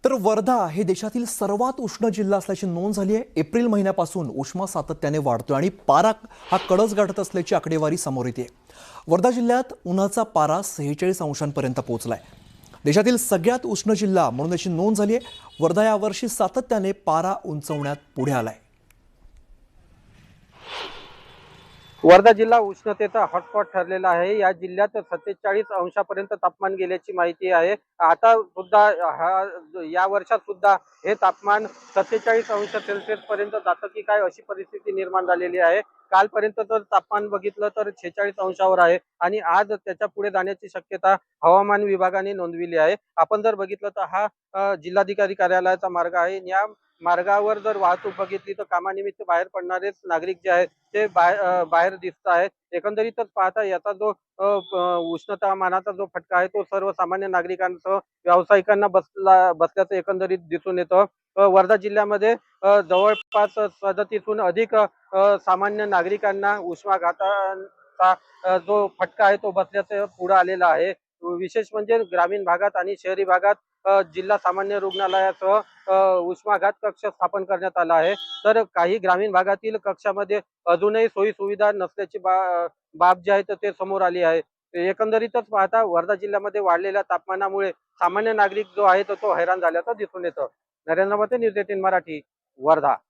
तर वर्धा हे देशातील सर्वात उष्ण जिल्हा असल्याची नोंद झाली आहे। एप्रिल महिन्यापासून उष्मा सातत्याने वाढतोय आणि पारा हा कळस गाठत असल्याची आकडेवारी समोर येते। वर्धा जिल्ह्यात उन्हाचा पारा 46 अंशांपर्यंत पोहोचलाय। देशातील सगळ्यात उष्ण जिल्हा म्हणून याची नोंद झाली आहे। वर्धा यावर्षी सातत्याने पारा उंचवण्यात पुढे आलाय। वर्धा जिल्हा उष्णतेचा हॉटस्पॉट ठरलेला आहे। या जिल्ह्यात 47 अंशापर्यंत तापमान गेल्याची माहिती आहे। आता सुद्धा या वर्षात सुद्धा हे तापमान 47 अंश सेल्सिअस पर्यंत जातं की काय अशी परिस्थिती निर्माण झालेली आहे। कालपर्यंत जर तापमान बघितलं तर 46 अंशावर आहे आणि आज त्याच्या पुढे जाण्याची शक्यता हवामान विभागाने नोंदविली आहे। आपण जर बघितलं तर हा जिल्हाधिकारी कार्यालयाचा मार्ग आहे। या मार्गावर जर वाहतूक बघितली तर कामानिमित्त बाहेर पडणारे नागरिक जे आहेत ते बाहेर दिसत आहेत। एकंदरीतच पाहता याचा जो उष्णतामानाचा जो फटका आहे तो सर्वसामान्य नागरिकांसह व्यावसायिकांना बसल्याचं एकंदरीत दिसून येतं। वर्धा जिल्ह्यामध्ये जवळपास 37हून अधिक सामान्य नागरिकांना उष्माघाताचा जो फटका आहे तो बसल्याचं पुढे आलेला आहे। विशेष म्हणजे ग्रामीण भागात आणि शहरी भागात जिल्हा सामान्य रुग्णालयासह उष्माघात कक्ष स्थापन करण्यात आला आहे। तर काही ग्रामीण भागातील कक्षामध्ये अजूनही सोयी सुविधा नसल्याची बाब जी आहे ते समोर आली आहे। एकंदरीतच पाहता वर्धा जिल्ह्यामध्ये वाढलेल्या तापमानामुळे सामान्य नागरिक जो आहे तो हैराण झाल्याचं दिसून येतं। नरेंद्र मोते, न्यूज 18 मराठी, वर्धा।